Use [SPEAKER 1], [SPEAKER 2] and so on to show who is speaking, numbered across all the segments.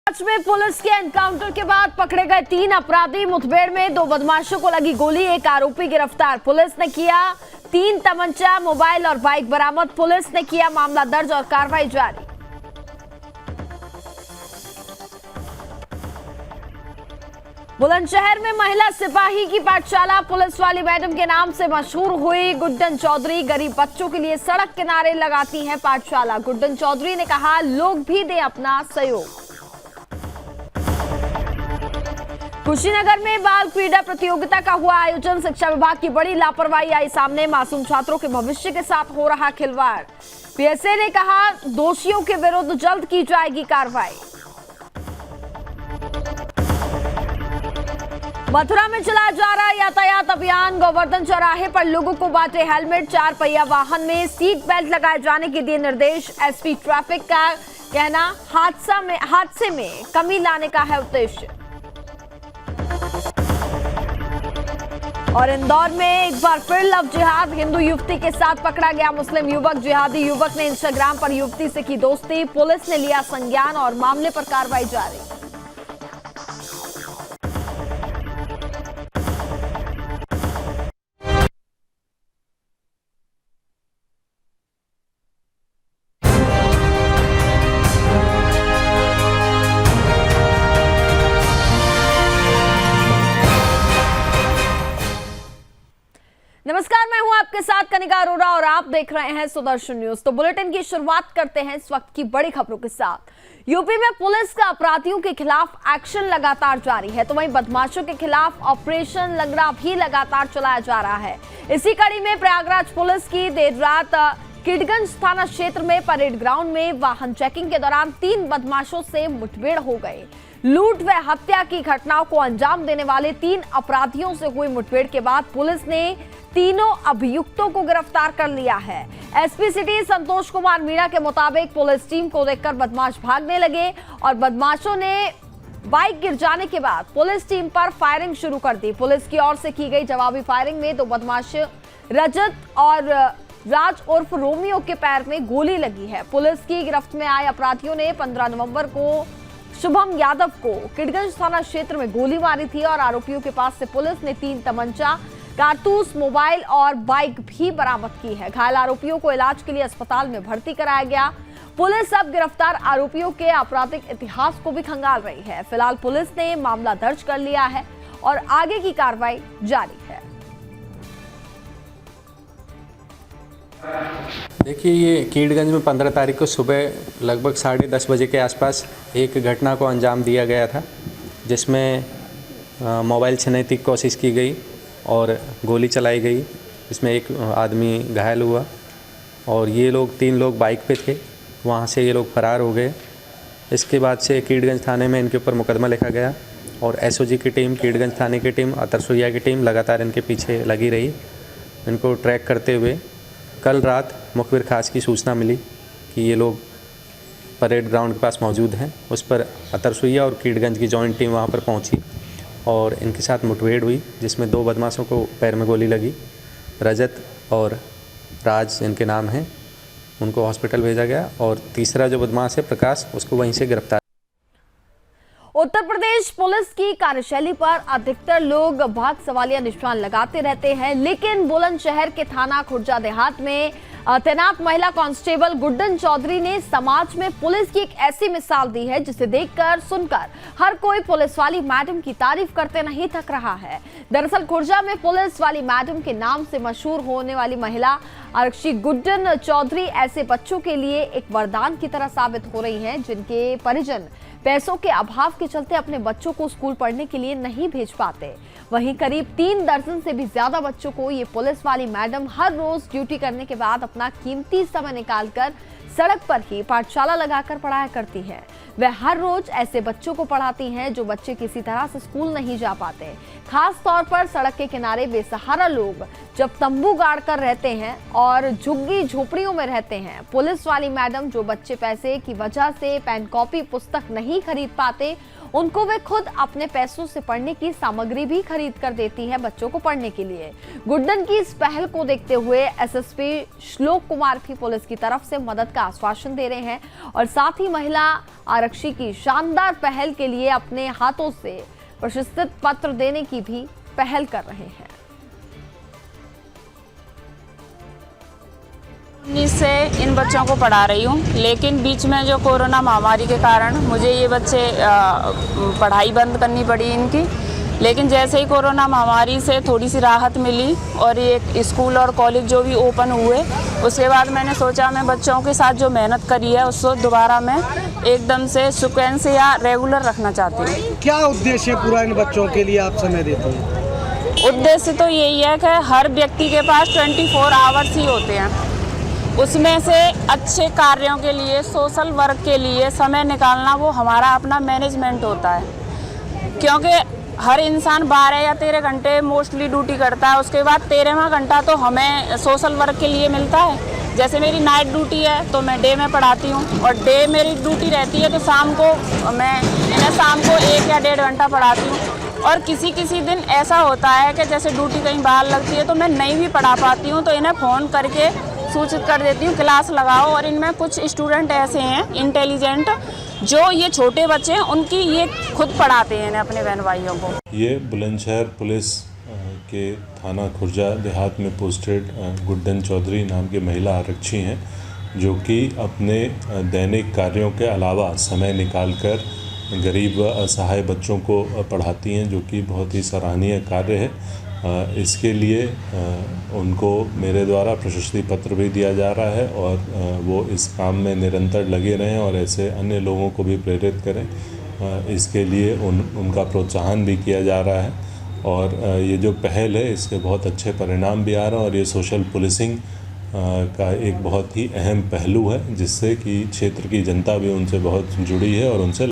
[SPEAKER 1] में पुलिस के एनकाउंटर के बाद पकड़े गए 3 अपराधी। मुठभेड़ में 2 बदमाशों को लगी गोली, 1 आरोपी गिरफ्तार। पुलिस ने किया 3 तमंचा, मोबाइल और बाइक बरामद। पुलिस ने किया मामला दर्ज और कार्रवाई जारी। बुलंदशहर में महिला सिपाही की पाठशाला पुलिस वाली मैडम के नाम से मशहूर हुई। गुड्डन चौधरी गरीब बच्चों के लिए सड़क किनारे लगाती हैं पाठशाला। गुड्डन चौधरी ने कहा, लोग भी दें अपना सहयोग। कुशीनगर में बाल क्रीड़ा प्रतियोगिता का हुआ आयोजन। शिक्षा विभाग की बड़ी लापरवाही आई सामने। मासूम छात्रों के भविष्य के साथ हो रहा खिलवाड़। पीएसए ने कहा, दोषियों के विरुद्ध जल्द की जाएगी कार्रवाई। मथुरा में चलाया जा रहा यातायात अभियान। गोवर्धन चौराहे पर लोगों को बांटे हेलमेट। 4 पहिया वाहन में सीट बेल्ट लगाए जाने के दिए निर्देश। एसपी ट्रैफिक का कहना, हादसे में कमी लाने का है उद्देश्य। और इंदौर में एक बार फिर लव जिहाद। हिंदू युवती के साथ पकड़ा गया मुस्लिम युवक। जिहादी युवक ने इंस्टाग्राम पर युवती से की दोस्ती। पुलिस ने लिया संज्ञान और मामले पर कार्रवाई जारी। नमस्कार, मैं हूं आपके साथ कनिका अरोड़ा और आप देख रहे हैं सुदर्शन न्यूज। तो बुलेटिन की शुरुआत करते हैं इस वक्त की बड़ी खबरों के साथ। यूपी में पुलिस का अपराधियों के खिलाफ एक्शन लगातार जारी है, तो वहीं बदमाशों के खिलाफ ऑपरेशन लंगड़ा भी लगातार चलाया जा रहा है। इसी कड़ी में प्रयागराज पुलिस की देर रात किडगंज थाना क्षेत्र में परेड ग्राउंड में वाहन चेकिंग के दौरान 3 बदमाशों से मुठभेड़ हो गई। लूट व हत्या की घटनाओं को अंजाम देने वाले 3 अपराधियों से हुई मुठभेड़ के बाद पुलिस ने तीनों अभियुक्तों को गिरफ्तार कर लिया है। एसपी सिटी संतोष कुमार मीणा के मुताबिक पुलिस टीम को देखकर बदमाश भागने लगे और बदमाशों ने बाइक गिर जाने के बाद पुलिस टीम पर फायरिंग शुरू कर दी। पुलिस की ओर से की गई जवाबी फायरिंग में 2 बदमाश रजत और राज उर्फ रोमियो के पैर में गोली लगी है। पुलिस की गिरफ्त में आए अपराधियों ने 15 नवंबर को शुभम यादव को किडगंज थाना क्षेत्र में गोली मारी थी और आरोपियों के पास से पुलिस ने 3 तमंचा, कारतूस, मोबाइल और बाइक भी बरामद की है। घायल आरोपियों को इलाज के लिए अस्पताल में भर्ती कराया गया। पुलिस अब गिरफ्तार आरोपियों के आपराधिक इतिहास को भी खंगाल रही है। फिलहाल पुलिस ने मामला दर्ज कर लिया है और आगे की कार्रवाई जारी है।
[SPEAKER 2] देखिए, ये कीड़गंज में 15 तारीख को सुबह लगभग 10:30 बजे के आसपास एक घटना को अंजाम दिया गया था, जिसमें मोबाइल छीनने की कोशिश की गई और गोली चलाई गई। इसमें एक आदमी घायल हुआ और ये लोग 3 लोग बाइक पे थे। वहाँ से ये लोग फरार हो गए। इसके बाद से कीड़गंज थाने में इनके ऊपर मुकदमा लिखा गया और एसओजी की टीम, कीड़गंज थाने की टीम, अतरसुइया की टीम लगातार इनके पीछे लगी रही। इनको ट्रैक करते हुए कल रात मुखबिर खास की सूचना मिली कि ये लोग परेड ग्राउंड के पास मौजूद हैं। उस पर अतरसुइया और कीड़गंज की जॉइंट टीम वहाँ पर पहुँची और इनके साथ मुठभेड़ हुई, जिसमें 2 बदमाशों को पैर में गोली लगी। रजत और राज इनके नाम हैं, उनको हॉस्पिटल भेजा गया और तीसरा जो बदमाश है प्रकाश, उसको वहीं से गिरफ्तार।
[SPEAKER 1] उत्तर प्रदेश पुलिस की कार्यशैली पर अधिकतर लोग बहुत सवालिया निशान लगाते रहते हैं, लेकिन बुलंदशहर के थाना खुर्जा देहात में तैनात महिला कांस्टेबल गुड्डन चौधरी ने समाज में पुलिस की एक ऐसी मिसाल दी है जिसे देखकर सुनकर हर कोई पुलिस वाली मैडम की तारीफ करते नहीं थक रहा है। दरअसल खुर्जा में पुलिस वाली मैडम के नाम से मशहूर होने वाली महिला आरक्षी गुड्डन चौधरी ऐसे बच्चों के लिए एक वरदान की तरह साबित हो रही हैं जिनके परिजन पैसों के अभाव के चलते अपने बच्चों को स्कूल पढ़ने के लिए नहीं भेज पाते। वहीं करीब 3 दर्जन से भी ज्यादा बच्चों को ये पुलिस वाली मैडम हर रोज ड्यूटी करने के बाद अपना कीमती समय निकालकर सड़क पर ही पाठशाला लगाकर पढ़ाया करती है। वह हर रोज ऐसे बच्चों को पढ़ाती हैं जो बच्चे किसी तरह से स्कूल नहीं जा पाते। खास तौर पर सड़क के किनारे बेसहारा लोग जब तंबू गाड़ कर रहते हैं और झुग्गी झोपड़ियों में रहते हैं, पुलिस वाली मैडम जो बच्चे पैसे की वजह से पेन, कॉपी, पुस्तक नहीं खरीद पाते, उनको वे खुद अपने पैसों से पढ़ने की सामग्री भी खरीद कर देती है बच्चों को पढ़ने के लिए। गुड्डन की इस पहल को देखते हुए एसएसपी श्लोक कुमार भी पुलिस की तरफ से मदद का आश्वासन दे रहे हैं और साथ ही महिला आरक्षी की शानदार पहल के लिए अपने हाथों से प्रशस्ति पत्र देने की भी पहल कर रहे हैं।
[SPEAKER 3] से इन बच्चों को पढ़ा रही हूँ, लेकिन बीच में जो कोरोना महामारी के कारण मुझे ये बच्चे पढ़ाई बंद करनी पड़ी इनकी। लेकिन जैसे ही कोरोना महामारी से थोड़ी सी राहत मिली और ये स्कूल और कॉलेज जो भी ओपन हुए, उसके बाद मैंने सोचा मैं बच्चों के साथ जो मेहनत करी है उसको दोबारा मैं एकदम से सीक्वेंस या रेगुलर रखना चाहती हूँ।
[SPEAKER 4] क्या उद्देश्य पूरा इन बच्चों के लिए आप समय देते हैं?
[SPEAKER 3] उद्देश्य तो यही है कि हर व्यक्ति के पास 24 आवर्स ही होते हैं, उसमें से अच्छे कार्यों के लिए, सोशल वर्क के लिए समय निकालना वो हमारा अपना मैनेजमेंट होता है। क्योंकि हर इंसान 12 या 13 घंटे मोस्टली ड्यूटी करता है, उसके बाद 13वां घंटा तो हमें सोशल वर्क के लिए मिलता है। जैसे मेरी नाइट ड्यूटी है तो मैं डे में पढ़ाती हूँ, और डे मेरी ड्यूटी रहती है तो शाम को मैं इन्हें शाम को 1 या 1.5 घंटा पढ़ाती हूँ। और किसी दिन ऐसा होता है कि जैसे ड्यूटी कहीं बाहर लगती है तो मैं नहीं भी पढ़ा पाती हूँ, तो इन्हें फ़ोन करके सूचित कर देती हूँ क्लास लगाओ। और इनमें कुछ स्टूडेंट ऐसे हैं इंटेलिजेंट, जो ये छोटे बच्चे हैं, उनकी ये खुद पढ़ाते हैं अपने बहन भाइयों को।
[SPEAKER 5] ये बुलंदशहर पुलिस के थाना खुर्जा देहात में पोस्टेड गुड्डन चौधरी नाम के महिला आरक्षी हैं, जो कि अपने दैनिक कार्यों के अलावा समय निकालकर गरीब असहाय बच्चों को पढ़ाती हैं, जो कि बहुत ही सराहनीय कार्य है। इसके लिए उनको मेरे द्वारा प्रशस्ति पत्र भी दिया जा रहा है, और वो इस काम में निरंतर लगे रहें और ऐसे अन्य लोगों को भी प्रेरित करें। इसके लिए उनका प्रोत्साहन भी किया जा रहा है, और ये जो पहल है इसके बहुत अच्छे परिणाम भी आ रहे हैं। और ये सोशल पुलिसिंग का एक बहुत ही अहम पहलू है, जिससे कि क्षेत्र की जनता भी उनसे बहुत जुड़ी है और उनसे।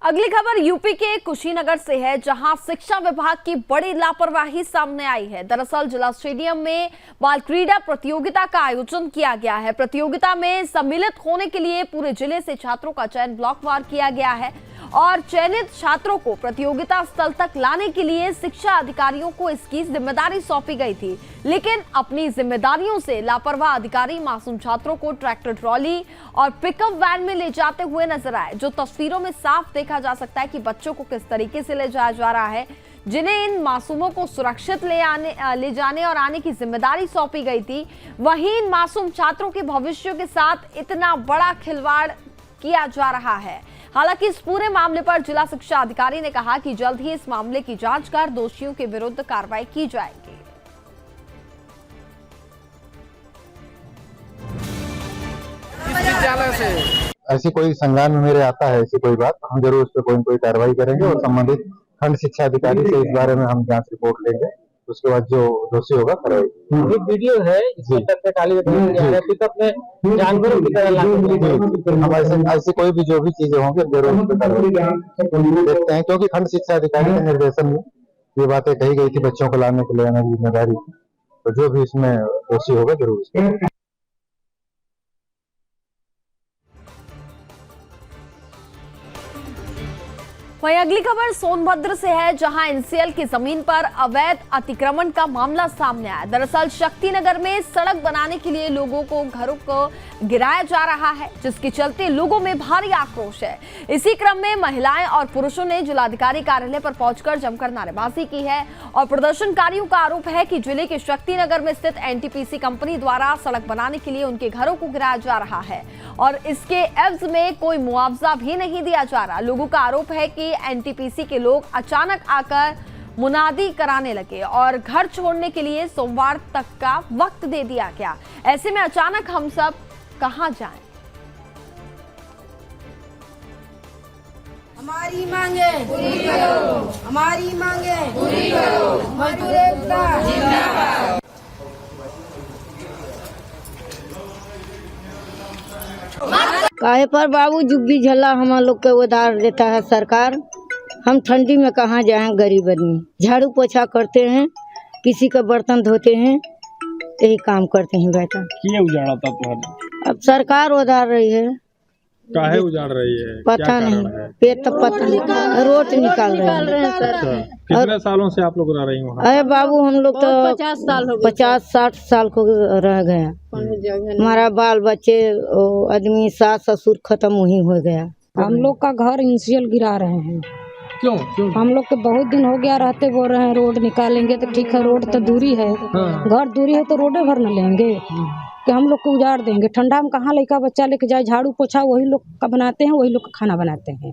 [SPEAKER 1] अगली खबर यूपी के कुशीनगर से है, जहां शिक्षा विभाग की बड़ी लापरवाही सामने आई है। दरअसल जिला स्टेडियम में बाल क्रीड़ा प्रतियोगिता का आयोजन किया गया है। प्रतियोगिता में सम्मिलित होने के लिए पूरे जिले से छात्रों का चयन ब्लॉकवार किया गया है, और चयनित छात्रों को प्रतियोगिता स्थल तक लाने के लिए शिक्षा अधिकारियों को इसकी जिम्मेदारी सौंपी गई थी। लेकिन अपनी जिम्मेदारियों से लापरवाह अधिकारी मासूम छात्रों को ट्रैक्टर ट्रॉली और पिकअप वैन में ले जाते हुए नजर आए, जो तस्वीरों में साफ देखा जा सकता है कि बच्चों को किस तरीके से ले जाया जा रहा है, जिन्हें इन मासूमों को सुरक्षित ले जाने और आने की जिम्मेदारी सौंपी गई थी। वहीं इन मासूम छात्रों के भविष्य के साथ इतना बड़ा खिलवाड़ किया जा रहा है। हालांकि इस पूरे मामले पर जिला शिक्षा अधिकारी ने कहा कि जल्द ही इस मामले की जांच कर दोषियों के विरुद्ध कार्रवाई की जाएगी।
[SPEAKER 4] किस विद्यालय से
[SPEAKER 6] ऐसी कोई संज्ञान में मेरे आता है ऐसी कोई बात, हम जरूर उस पर कोई न कोई कार्रवाई करेंगे, और संबंधित खंड शिक्षा अधिकारी से इस बारे में हम जांच रिपोर्ट लेंगे। उसके बाद जो दोषी होगा कार्रवाई।
[SPEAKER 7] एक वीडियो है इसमें तथ्य काली पिकअप में जानवरों की तरह
[SPEAKER 6] हम ऐसी कोई भी जो भी चीजें होंगी जरूर उस पर कार्रवाई देखते हैं, क्योंकि खंड शिक्षा अधिकारी के निर्देशन में ये बातें कही गई थी बच्चों को लाने के लिए आने की जिम्मेदारी, तो जो भी इसमें दोषी होगा जरूर उसको।
[SPEAKER 1] वहीं अगली खबर सोनभद्र से है, जहां एनसीएल की जमीन पर अवैध अतिक्रमण का मामला सामने आया। दरअसल शक्तिनगर में सड़क बनाने के लिए लोगों को घरों को गिराया जा रहा है, जिसके चलते लोगों में भारी आक्रोश है। इसी क्रम में महिलाएं और पुरुषों ने जिलाधिकारी कार्यालय पर पहुंचकर जमकर नारेबाजी की है, और प्रदर्शनकारियों का आरोप है कि जिले के शक्तिनगर में स्थित एनटीपीसी कंपनी द्वारा सड़क बनाने के लिए उनके घरों को गिराया जा रहा है, और इसके एवज में कोई मुआवजा भी नहीं दिया जा रहा। लोगों का आरोप है कि एनटीपीसी के लोग अचानक आकर मुनादी कराने लगे और घर छोड़ने के लिए सोमवार तक का वक्त दे दिया गया। ऐसे में अचानक हम सब कहां जाएं?
[SPEAKER 8] हमारी मांगे पूरी करो, हमारी मांगे पूरी करो, मजदूर एकता जिंदाबाद।
[SPEAKER 9] काहे पर बाबू जुग्गी झल्ला हम लोग के उधार देता है सरकार। हम ठंडी में कहाँ जाएं, गरीब आदमी झाड़ू पोछा करते हैं, किसी का बर्तन धोते हैं, यही काम करते हैं बेटा।
[SPEAKER 7] ये उजाड़ा था तुम्हारा?
[SPEAKER 9] अब सरकार उधार रही है,
[SPEAKER 10] काहे उजाड़ रही है?
[SPEAKER 9] पता
[SPEAKER 10] क्या
[SPEAKER 9] नहीं,
[SPEAKER 10] कारण है?
[SPEAKER 9] पेट तो पता नहीं, रोट निकाल रहे हैं।
[SPEAKER 10] अच्छा, कितने सालों से आप लोग रह रही वहाँ?
[SPEAKER 9] अरे बाबू हम लोग तो 50-60 साल को रह गया। हमारा बाल बच्चे आदमी सास ससुर खत्म वही हो गया।
[SPEAKER 11] हम लोग का घर इंसियल गिरा रहे हैं।
[SPEAKER 10] क्यों क्यों?
[SPEAKER 11] हम लोग तो बहुत दिन हो गया रहते बोल रहे हैं रोड निकालेंगे तो ठीक है, रोड तो दूरी है, घर दूरी है तो रोडे भर न लेंगे कि हम लोग को उजाड़ देंगे। ठंडा में कहाँ लड़का बच्चा लेके जाए, झाड़ू पोछा वही लोग का बनाते हैं, वही लोग का खाना बनाते हैं।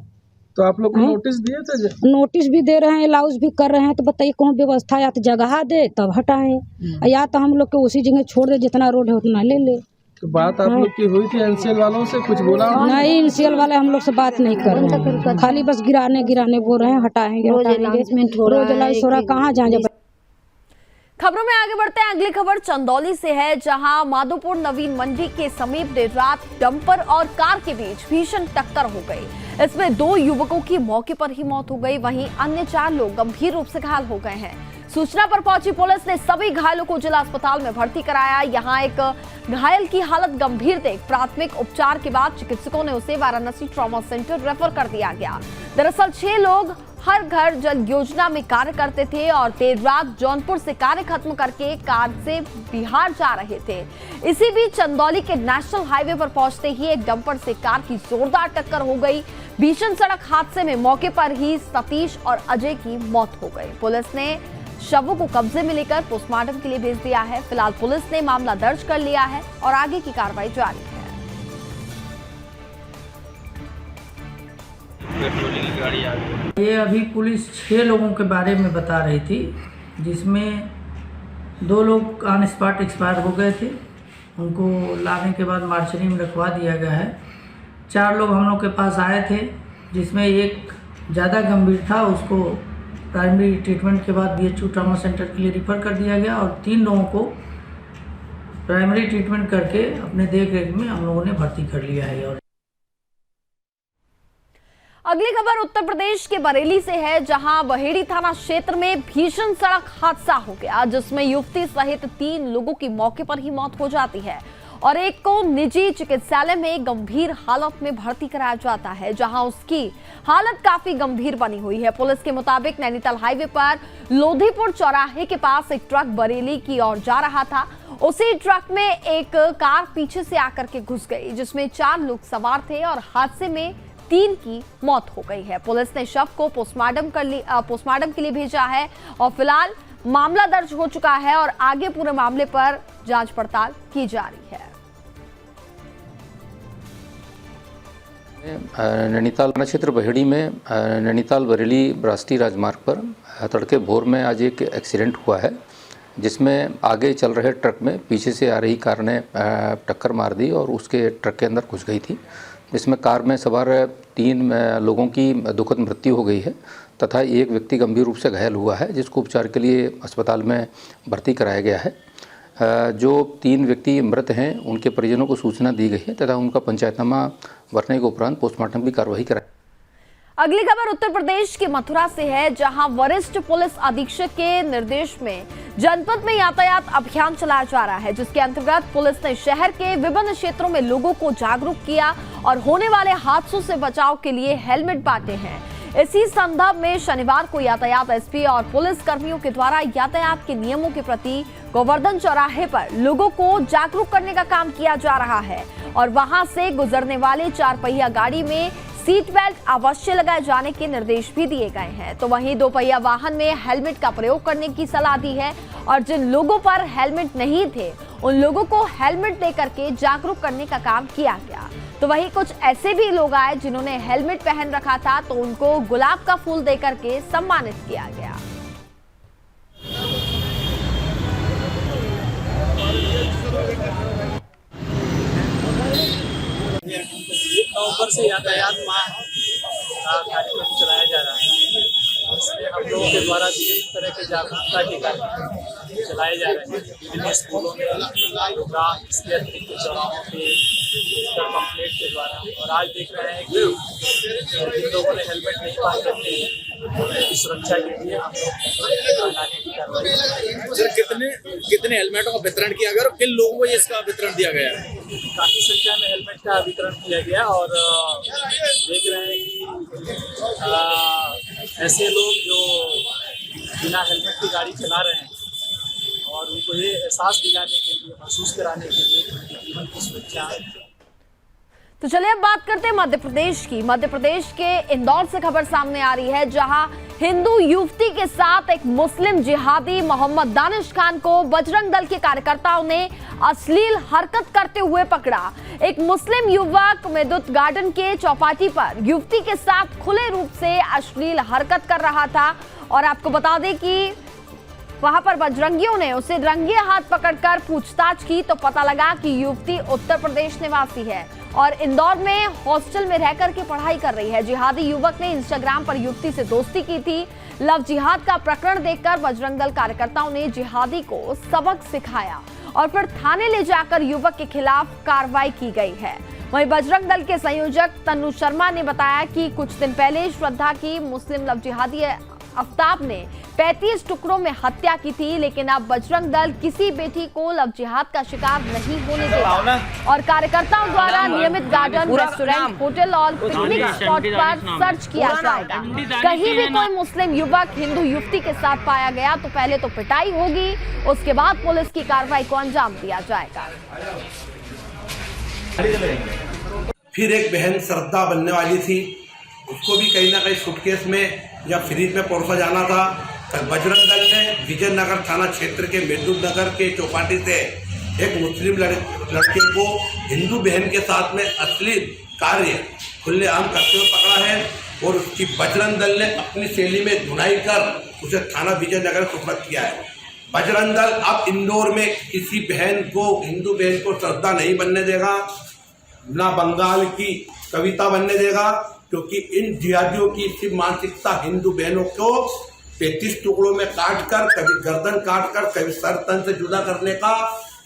[SPEAKER 10] तो आप लोग को नोटिस दिए थे?
[SPEAKER 11] नोटिस भी दे रहे हैं, अलाउंस भी कर रहे हैं, तो बताइए कौन व्यवस्था, या तो जगह दे तब हटाएं या तो हम लोग को उसी जगह छोड़ दे, जितना रोड है उतना ले ले।
[SPEAKER 10] तो बात आप लोग की हुई थी एनसीएल वालों से, कुछ बोला?
[SPEAKER 11] नहीं, एनसीएल वाले हम लोग से बात नहीं कर रहे हैं, खाली बस गिराने बोल रहे हैं, हटाएंगे रोज अलाउंस कहाँ जाए।
[SPEAKER 1] खबरों में आगे बढ़ते हैं। अगली खबर चंदौली से है, जहां माधोपुर नवीन मंडी के समीप देर रात डंपर और कार के बीच भीषण टक्कर हो गई। इसमें 2 युवकों की मौके पर ही मौत हो गई, वहीं अन्य 4 लोग गंभीर रूप से घायल हो गए हैं। सूचना पर पहुंची पुलिस ने सभी घायलों को जिला अस्पताल में भर्ती कराया। यहां एक घायल की हालत गंभीर थी। प्राथमिक उपचार के बाद चिकित्सकों ने उसे वाराणसी ट्रॉमा सेंटर रेफर कर दिया गया। दरअसल 6 लोग हर घर जल योजना में कार्य करते थे और देर रात जौनपुर से कार्य खत्म करके कार से बिहार जा रहे थे। इसी बीच चंदौली के नेशनल हाईवे पर पहुंचते ही एक डंपर से कार की जोरदार टक्कर हो गई। भीषण सड़क हादसे में मौके पर ही सतीश और अजय की मौत हो गई। पुलिस ने शवों को कब्जे में लेकर पोस्टमार्टम के लिए भेज दिया है। फिलहाल पुलिस ने मामला दर्ज कर लिया है और आगे की कार्रवाई जारी है।
[SPEAKER 12] ये अभी पुलिस 6 लोगों के बारे में बता रही थी, जिसमें 2 लोग ऑन स्पॉट एक्सपायर हो गए थे, उनको लाने के बाद मार्चरी में रखवा दिया गया है। 4 लोग हम लोग के पास आए थे, जिसमें एक ज़्यादा गंभीर था, उसको प्राइमरी ट्रीटमेंट के बाद BHU ट्रॉमा सेंटर के लिए रिफ़र कर दिया गया और 3 लोगों को प्राइमरी ट्रीटमेंट करके अपने देख रेख में हम लोगों ने भर्ती कर लिया है। और
[SPEAKER 1] अगली खबर उत्तर प्रदेश के बरेली से है, जहां बहेड़ी थाना क्षेत्र में भीषण सड़क हादसा हो गया, जिसमें युवती सहित 3 लोगों की मौके पर ही मौत हो जाती है और एक को निजी चिकित्सालय में गंभीर हालत में भर्ती कराया जाता है, जहां उसकी हालत काफी गंभीर बनी हुई है। पुलिस के मुताबिक नैनीताल हाईवे पर लोधीपुर चौराहे के पास एक ट्रक बरेली की ओर जा रहा था। उसी ट्रक में एक कार पीछे से आकर के घुस गई, जिसमें 4 लोग सवार थे और हादसे में 3 की मौत हो गई है। पुलिस ने शव को पोस्टमार्टम के लिए भेजा है और फिलहाल मामला दर्ज हो चुका है और आगे पूरे मामले पर जांच पड़ताल की जा रही है।
[SPEAKER 13] नैनीताल थाना क्षेत्र बहेड़ी में नैनीताल बरेली राष्ट्रीय राजमार्ग पर तड़के भोर में आज एक एक्सीडेंट हुआ है, जिसमें आगे चल रहे ट्रक में पीछे से आ रही कार ने टक्कर मार दी और उसके ट्रक के अंदर घुस गई थी, जिसमें कार में सवार 3 लोगों की दुखद मृत्यु हो गई है तथा एक व्यक्ति गंभीर रूप से घायल हुआ है, जिसको उपचार के लिए अस्पताल में भर्ती कराया गया है। जो 3 व्यक्ति मृत हैं उनके परिजनों को सूचना दी गई है तथा उनका पंचायतनामा भरने के उपरांत पोस्टमार्टम की कार्रवाई कराई।
[SPEAKER 1] अगली खबर उत्तर प्रदेश के मथुरा से है, जहां वरिष्ठ पुलिस अधीक्षक के निर्देश में जनपद में यातायात अभियान चलाया जा रहा है, जिसके अंतर्गत पुलिस ने शहर के विभिन्न क्षेत्रों में लोगों को जागरूक किया और होने वाले हादसों से बचाव के लिए हेलमेट बांटे हैं। इसी संदर्भ में शनिवार को यातायात एसपी और पुलिस कर्मियों के द्वारा यातायात के नियमों के प्रति गोवर्धन चौराहे पर लोगों को जागरूक करने का काम किया जा रहा है और वहां से गुजरने वाले 4 पहिया गाड़ी में सीट बेल्ट अवश्य लगाए जाने के निर्देश भी दिए गए हैं। तो वहीं 2 पहिया वाहन में हेलमेट का प्रयोग करने की सलाह दी है और जिन लोगों पर हेलमेट नहीं थे उन लोगों को हेलमेट देकर के जागरूक करने का काम किया गया। तो वहीं कुछ ऐसे भी लोग आए जिन्होंने हेलमेट पहन रखा था, तो उनको गुलाब का फूल देकर के सम्मानित किया गया।
[SPEAKER 14] नवंबर से यातायात माह का कार्यक्रम चलाया जा रहा है। इसमें हम लोगों के द्वारा विभिन्न तरह के जागरूकता के कार्यक्रम चलाए जा रहे हैं। विभिन्न स्कूलों में, ग्राम, इसके अतिरिक्त चौराहों पे, रजिस्टर पम्फलेट के द्वारा। और आज देख रहे हैं कि जिन लोगों ने हेलमेट नहीं पहन रखे हैं उनकी सुरक्षा के लिए हम लोग आगे की कार्रवाई।
[SPEAKER 15] सर कितने हेलमेटों का वितरण किया गया और किन लोगों को इसका वितरण दिया गया है?
[SPEAKER 14] काफ़ी संख्या में हेलमेट का वितरण किया गया और देख रहे हैं कि ऐसे लोग जो बिना हेलमेट की गाड़ी चला रहे हैं और उनको ये एहसास दिलाने के लिए, महसूस कराने के लिए उनके जीवन की सुरक्षा।
[SPEAKER 1] तो चलिए अब बात करते हैं मध्य प्रदेश की। मध्य प्रदेश के इंदौर से खबर सामने आ रही है, जहां हिंदू युवती के साथ एक मुस्लिम जिहादी मोहम्मद दानिश खान को बजरंग दल के कार्यकर्ताओं ने अश्लील हरकत करते हुए पकड़ा। एक मुस्लिम युवक मेदुत गार्डन के चौपाटी पर युवती के साथ खुले रूप से अश्लील हरकत कर रहा था और आपको बता दें कि वहां पर बजरंगियों ने उसे रंगे हाथ पकड़कर पूछताछ की तो पता लगा कि युवती उत्तर प्रदेश निवासी है और इंदौर में हॉस्टल में रहकर के पढ़ाई कर रही है। जिहादी युवक ने इंस्टाग्राम पर युवती से दोस्ती की थी। लव जिहाद का प्रकरण देखकर बजरंग दल कार्यकर्ताओं ने जिहादी को सबक सिखाया और फिर थाने ले जाकर युवक के खिलाफ कार्रवाई की गई है। वहीं बजरंग दल के संयोजक तन्नू शर्मा ने बताया कि कुछ दिन पहले श्रद्धा की मुस्लिम लव जिहादी आफ्ताब ने 35 टुकड़ों में हत्या की थी, लेकिन अब बजरंग दल किसी बेटी को लव जिहाद का शिकार नहीं होने देगा और कार्यकर्ताओं द्वारा नियमित गार्डन, रेस्टोरेंट, होटल और पिकनिक स्पॉट पर सर्च किया जाएगा। कहीं भी कोई मुस्लिम युवक हिंदू युवती के साथ पाया गया तो पहले तो पिटाई होगी, उसके बाद पुलिस की कार्रवाई को अंजाम दिया जाएगा।
[SPEAKER 16] फिर एक बहन श्रद्धा बनने वाली थी, उसको भी कहीं ना कहीं सूटकेस में या फ्रिज में परोसा जाना था। बजरंग दल ने विजयनगर थाना क्षेत्र के मेदुत नगर के चौपाटी से एक मुस्लिम लड़के को हिंदू बहन के साथ में अश्लील कार्य खुलेआम करते हुए पकड़ा है और उसकी बजरंग दल ने अपनी शैली में धुनाई कर उसे थाना विजयनगर सुपुर्द किया है। बजरंग दल अब इंदौर में किसी बहन को, हिंदू बहन को श्रद्धा नहीं बनने देगा, ना बंगाल की कविता बनने देगा, क्योंकि इन जिहादियों की सिर्फ मानसिकता हिंदू बहनों को 35 टुकड़ों में काट कर, कभी गर्दन काट कर, कभी सर तन से जुदा करने का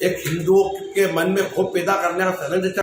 [SPEAKER 16] एक हिंदुओं के मन में खौफ पैदा करने का षड्यंत्र।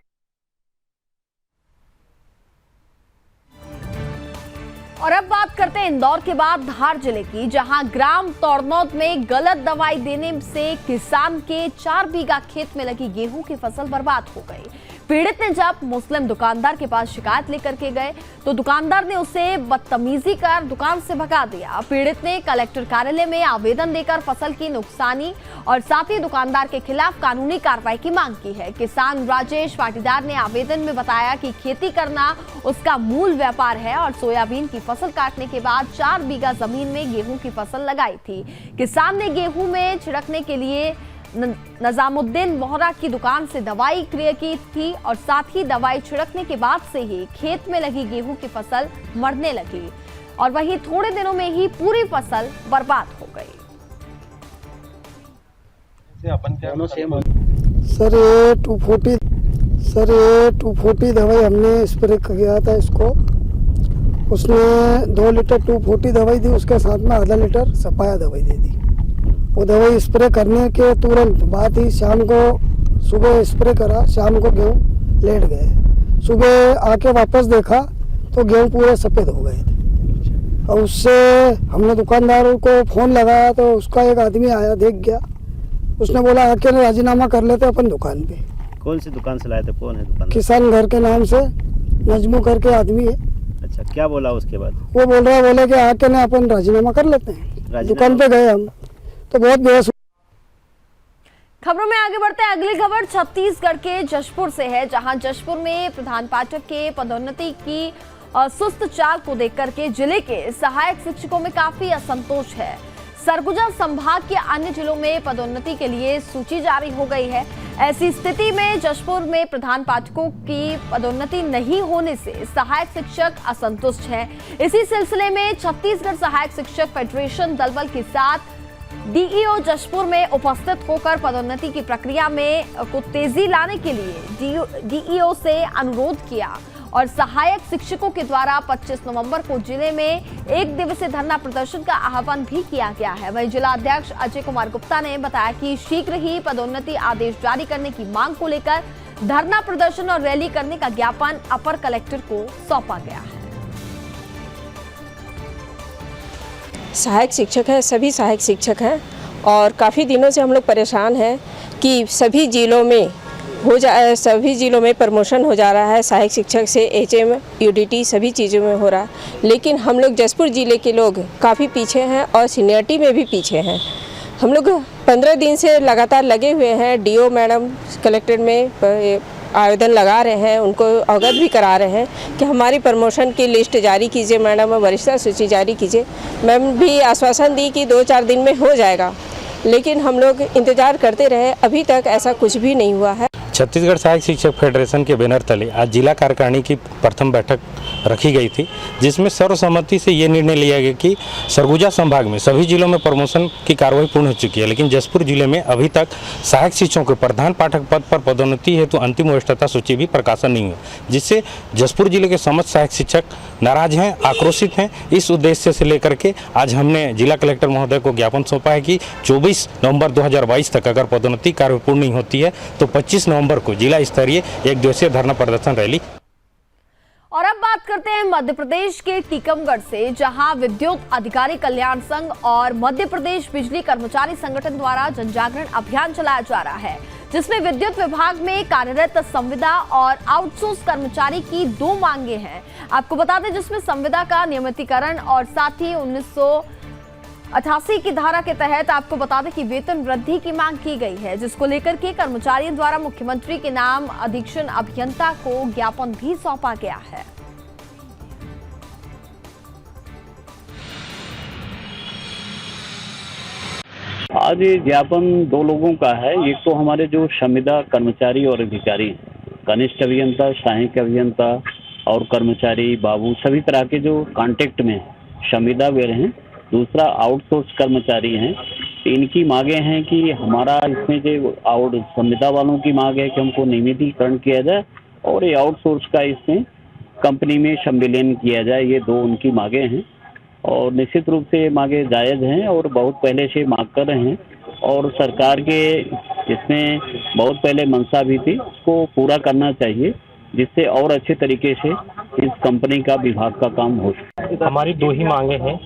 [SPEAKER 1] और अब बात करते हैं इंदौर के बाद धार जिले की, जहां ग्राम तोड़नौद में गलत दवाई देने से किसान के 4 बीघा खेत में लगी गेहूं की फसल बर्बाद हो गई। पीड़ित ने जब मुस्लिम दुकानदार के पास शिकायत लेकर के गए तो दुकानदार ने उसे बदतमीजी कर दुकान से भगा दिया। पीड़ित ने कलेक्टर कार्यालय में आवेदन देकर फसल की नुकसानी और साथ ही दुकानदार के खिलाफ कानूनी कार्रवाई की मांग की है। किसान राजेश पाटीदार ने आवेदन में बताया कि खेती करना उसका मूल व्यापार है और सोयाबीन की फसल काटने के बाद 4 बीघा जमीन में गेहूं की फसल लगाई थी। किसान ने गेहूं में छिड़कने के लिए नजामुद्दीन मोहरा की दुकान से दवाई क्रय की थी और साथ ही दवाई छिड़कने के बाद से ही खेत में लगी गेहूं की फसल मरने लगी और वहीं थोड़े दिनों में ही पूरी फसल बर्बाद हो गई।
[SPEAKER 17] सर ये 240 दवाई हमने स्प्रे किया था इसको, उसने 2 लीटर 240 दवाई दी, उसके साथ में आधा लीटर सफाया दवाई दे दी। वो दवाई स्प्रे करने के तुरंत बाद ही शाम को सुबह स्प्रे करा, शाम को गेहूँ लेट गए। सुबह आके वापस देखा तो गेहूँ पूरे सफ़ेद हो गए थे और उससे हमने दुकानदारों को फ़ोन लगाया तो उसका एक आदमी आया, देख गया, उसने बोला आके राजीनामा कर लेते अपन दुकान पे।
[SPEAKER 18] कौन सी दुकान से लाए थे? कौन है दुकान?
[SPEAKER 17] किसान घर के नाम से नजमू करके आदमी है।
[SPEAKER 18] अच्छा, क्या बोला उसके बाद?
[SPEAKER 17] वो बोले कि आके ना अपन राजीनामा कर लेते हैं। दुकान पे गए हम तो बहुत बेहस।
[SPEAKER 1] खबरों में आगे बढ़ते हैं। अगली खबर छत्तीसगढ़ के जशपुर से है, जहां जशपुर में प्रधान पाठक के पदोन्नति की सुस्त चाल को देखकर के जिले के सहायक शिक्षकों में काफी असंतोष है। सरगुजा संभाग के अन्य जिलों में पदोन्नति के लिए सूची जारी हो गई है। ऐसी स्थिति में जशपुर में प्रधान पाठकों की पदोन्नति नहीं होने से सहायक शिक्षक असंतुष्ट हैं। इसी सिलसिले में छत्तीसगढ़ सहायक शिक्षक फेडरेशन दलबल के साथ डीईओ जशपुर में उपस्थित होकर पदोन्नति की प्रक्रिया में को तेजी लाने के लिए डीईओ से अनुरोध किया और सहायक शिक्षकों के द्वारा 25 नवंबर को जिले में 1 दिवसीय धरना प्रदर्शन का आह्वान भी किया गया है। वहीं जिला अध्यक्ष अजय कुमार गुप्ता ने बताया कि शीघ्र ही पदोन्नति आदेश जारी करने की मांग को लेकर धरना प्रदर्शन और रैली करने का ज्ञापन अपर कलेक्टर को सौंपा गया है।
[SPEAKER 19] सहायक शिक्षक है, सभी सहायक शिक्षक हैं और काफ़ी दिनों से हम लोग परेशान हैं कि सभी जिलों में प्रमोशन हो जा रहा है। सहायक शिक्षक से HM, UDT सभी चीज़ों में हो रहा है, लेकिन हम लोग जसपुर ज़िले के लोग काफ़ी पीछे हैं और सीनियरिटी में भी पीछे हैं। हम लोग 15 दिन से लगातार लगे हुए हैं। DO मैडम कलेक्ट्रेट में आवेदन लगा रहे हैं, उनको अवगत भी करा रहे हैं कि हमारी प्रमोशन की लिस्ट जारी कीजिए मैडम, वरिष्ठता सूची जारी कीजिए। मैम भी आश्वासन दी कि 2-4 दिन में हो जाएगा, लेकिन हम लोग इंतज़ार करते रहे, अभी तक ऐसा कुछ भी नहीं हुआ है।
[SPEAKER 20] छत्तीसगढ़ सहायक शिक्षक फेडरेशन के बैनर तले आज जिला कार्यकारिणी की प्रथम बैठक रखी गई थी, जिसमें सर्वसम्मति से ये निर्णय लिया गया कि सरगुजा संभाग में सभी जिलों में प्रमोशन की कार्रवाई पूर्ण हो चुकी है, लेकिन जसपुर जिले में अभी तक सहायक शिक्षकों के प्रधान पाठक पद पर पदोन्नति हेतु अंतिम वरिष्ठता सूची भी प्रकाशन नहीं हुआ, जिससे जसपुर जिले के समस्त सहायक शिक्षक नाराज हैं, आक्रोशित हैं। इस उद्देश्य से लेकर के आज हमने जिला कलेक्टर महोदय को ज्ञापन सौंपा है कि 24 नवंबर 2022 तक अगर पदोन्नति कार्य पूर्ण नहीं होती है तो 25 नवंबर को जिला स्तरीय एक दिवसीय धरना प्रदर्शन रैली।
[SPEAKER 1] और अब बात करते हैं मध्य प्रदेश के टीकमगढ़ से, जहां विद्युत अधिकारी कल्याण संघ और मध्य प्रदेश बिजली कर्मचारी संगठन द्वारा जनजागरण अभियान चलाया जा रहा है, जिसमें विद्युत विभाग में कार्यरत संविदा और आउटसोर्स कर्मचारी की 2 मांगे हैं। आपको बता दें, जिसमें संविदा का नियमितीकरण और साथ ही 1988 की धारा के तहत आपको बता दें कि वेतन वृद्धि की मांग की गई है, जिसको लेकर के कर्मचारियों द्वारा मुख्यमंत्री के नाम अधीक्षण अभियंता को ज्ञापन भी सौंपा गया है।
[SPEAKER 21] आज ये ज्ञापन 2 लोगों का है। एक तो हमारे जो संविदा कर्मचारी और अधिकारी, कनिष्ठ अभियंता, सहायक अभियंता और कर्मचारी बाबू सभी तरह के जो कांटेक्ट में संविदा वे हैं। दूसरा आउटसोर्स कर्मचारी हैं। इनकी मांगे हैं कि हमारा इसमें जो संविदा वालों की मांग है कि हमको नियमितीकरण किया जाए और ये आउटसोर्स का इसमें कंपनी में सम्मिलन किया जाए। ये 2 उनकी मांगे हैं और निश्चित रूप से ये मांगे जायज़ हैं और बहुत पहले से मांग कर रहे हैं और सरकार के इसमें बहुत पहले मंशा भी थी, उसको पूरा करना चाहिए जिससे और अच्छे तरीके से इस कंपनी का विभाग का काम हो सके।
[SPEAKER 20] हमारी 2 ही मांगे हैं,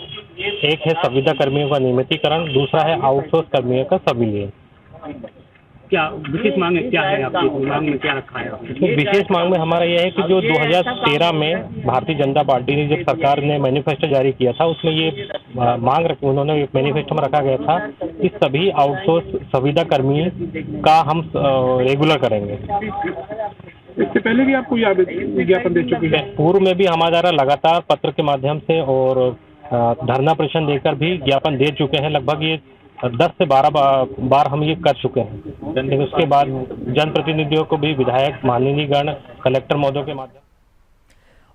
[SPEAKER 20] एक है संविदा कर्मियों का नियमितीकरण, दूसरा है आउटसोर्स कर्मियों का संविलियन।
[SPEAKER 21] क्या विशेष मांग है, क्या है आपकी मांग में, क्या रखा है?
[SPEAKER 20] तो विशेष मांग में हमारा यह है कि जो 2013 में भारतीय जनता पार्टी ने जब सरकार ने मैनिफेस्टो जारी किया था, उसमें ये मांग रखी, उन्होंने मैनिफेस्टो में रखा गया था कि सभी आउटसोर्स संविदा कर्मी का हम रेगुलर करेंगे।
[SPEAKER 10] इससे पहले भी आपको ज्ञापन दे चुकी है?
[SPEAKER 20] पूर्व में भी हमारे द्वारा लगातार पत्र के माध्यम से और धरना प्रदर्शन देकर भी ज्ञापन दे चुके हैं। लगभग ये 10 से 12 बार हम ये कर चुके हैं। लेकिन उसके बाद जनप्रतिनिधियों को भी, विधायक, माननीय गण, कलेक्टर महोदय के माध्यम।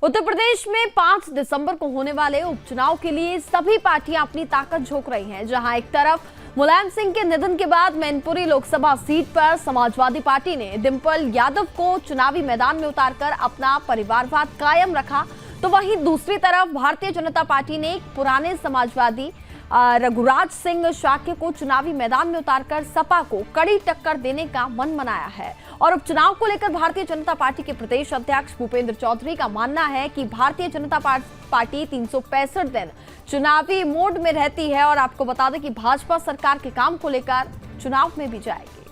[SPEAKER 1] उत्तर प्रदेश में 5 दिसंबर को होने वाले उपचुनाव के लिए सभी पार्टियां अपनी ताकत झोंक रही हैं, जहां एक तरफ मुलायम सिंह के निधन के बाद मैनपुरी लोकसभा सीट पर समाजवादी पार्टी ने डिंपल यादव को चुनावी मैदान में उतारकर अपना परिवारवाद कायम रखा, तो वहीं दूसरी तरफ भारतीय जनता पार्टी ने पुराने समाजवादी रघुराज सिंह शाक्य को चुनावी मैदान में उतारकर सपा को कड़ी टक्कर देने का मन बनाया है। और उपचुनाव को लेकर भारतीय जनता पार्टी के प्रदेश अध्यक्ष भूपेंद्र चौधरी का मानना है कि भारतीय जनता पार्टी 365 दिन चुनावी मोड में रहती है और आपको बता दें कि भाजपा सरकार के काम को लेकर चुनाव में भी जाएगी।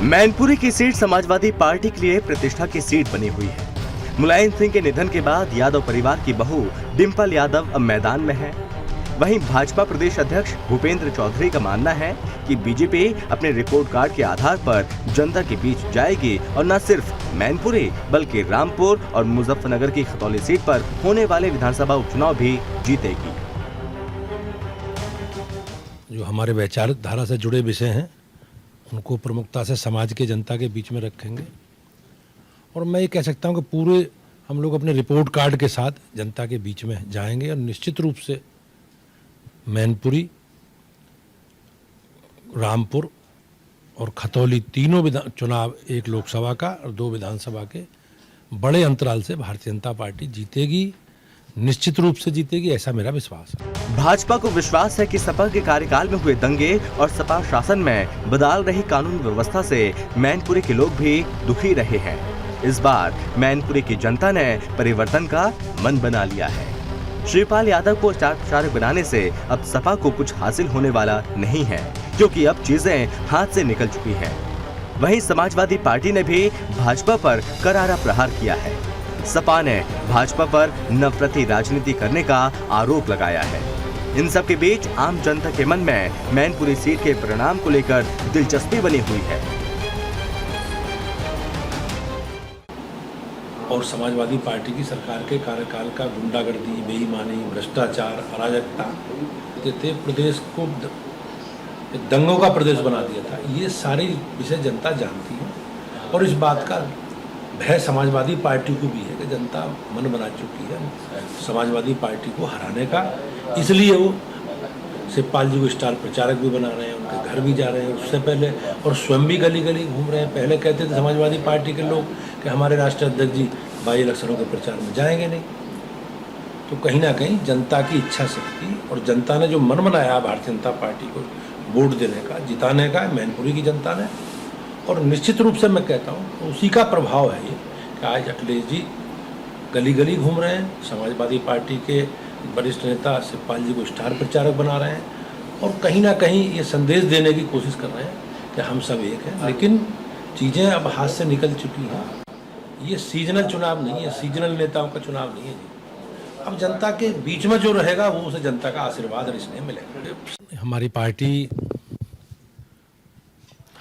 [SPEAKER 22] मैनपुरी की सीट समाजवादी पार्टी के लिए प्रतिष्ठा की सीट बनी हुई है। मुलायम सिंह के निधन के बाद यादव परिवार की बहू डिंपल यादव अब मैदान में है। वहीं भाजपा प्रदेश अध्यक्ष भूपेंद्र चौधरी का मानना है कि बीजेपी अपने रिपोर्ट कार्ड के आधार पर जनता के बीच जाएगी और न सिर्फ मैनपुरी बल्कि रामपुर और मुजफ्फरनगर की खतौली सीट पर होने वाले विधानसभा उपचुनाव भी जीतेगी।
[SPEAKER 23] जो हमारे विचारधारा से जुड़े विषय हैं उनको प्रमुखता से समाज के जनता के बीच में रखेंगे और मैं ये कह सकता हूँ कि पूरे हम लोग अपने रिपोर्ट कार्ड के साथ जनता के बीच में जाएंगे और निश्चित रूप से मैनपुरी, रामपुर और खतौली तीनों चुनाव, एक लोकसभा का और 2 विधानसभा के, बड़े अंतराल से भारतीय जनता पार्टी जीतेगी। निश्चित रूप से जीतेगी, ऐसा मेरा विश्वास है।
[SPEAKER 22] भाजपा को विश्वास है कि सपा के कार्यकाल में हुए दंगे और सपा शासन में बदल रही कानून व्यवस्था से मैनपुरी के लोग भी दुखी रहे हैं। इस बार मैनपुरी की जनता ने परिवर्तन का मन बना लिया है। श्रीपाल यादव को स्टार प्रचारक बनाने से अब सपा को कुछ हासिल होने वाला नहीं है, क्योंकि अब चीजें हाथ से निकल चुकी हैं। वहीं समाजवादी पार्टी ने भी भाजपा पर करारा प्रहार किया है। सपा ने भाजपा पर नफरती राजनीति करने का आरोप लगाया है। इन सब के बीच आम जनता के मन में मैनपुरी सीट के परिणाम को लेकर दिलचस्पी बनी हुई है।
[SPEAKER 23] और समाजवादी पार्टी की सरकार के कार्यकाल का गुंडागर्दी, बेईमानी, भ्रष्टाचार, अराजकता थे, प्रदेश को दंगों का प्रदेश बना दिया था। ये सारी विषय जनता जानती है और इस बात का भय समाजवादी पार्टी को भी है कि जनता मन बना चुकी है समाजवादी पार्टी को हराने का। इसलिए वो शिवपाल जी को स्टार प्रचारक भी बना रहे हैं, उनके घर भी जा रहे हैं उससे पहले, और स्वयं भी गली गली घूम रहे हैं। पहले कहते थे समाजवादी पार्टी के लोग कि हमारे राष्ट्रीय अध्यक्ष जी बाई इलेक्शनों के प्रचार में जाएंगे नहीं। तो कहीं ना कहीं जनता की इच्छा शक्ति और जनता ने जो मन बनाया भारतीय जनता पार्टी को वोट देने का, जिताने का, मैनपुरी की जनता ने, और निश्चित रूप से मैं कहता हूँ उसी का प्रभाव है ये कि आज अखिलेश जी गली गली घूम रहे हैं, समाजवादी पार्टी के वरिष्ठ नेता शिवपाल जी को स्टार प्रचारक बना रहे हैं और कहीं ना कहीं ये संदेश देने की कोशिश कर रहे हैं कि हम सब एक हैं। लेकिन चीज़ें अब हाथ से निकल चुकी हैं। ये सीजनल चुनाव नहीं है, सीजनल नेताओं का चुनाव नहीं है जी। अब जनता के बीच में जो रहेगा वो उसे जनता का आशीर्वाद और स्नेह मिलेगा। हमारी पार्टी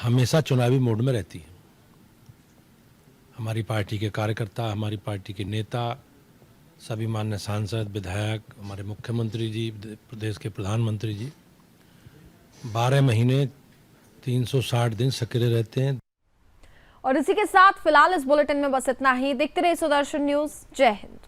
[SPEAKER 23] हमेशा चुनावी मोड में रहती है। हमारी पार्टी के कार्यकर्ता, हमारी पार्टी के नेता, सभी माननीय सांसद, विधायक, हमारे मुख्यमंत्री जी, प्रदेश के प्रधानमंत्री जी 12 महीने 360 दिन सक्रिय रहते हैं।
[SPEAKER 1] और इसी के साथ फिलहाल इस बुलेटिन में बस इतना ही। देखते रहिए सुदर्शन न्यूज। जय हिंद।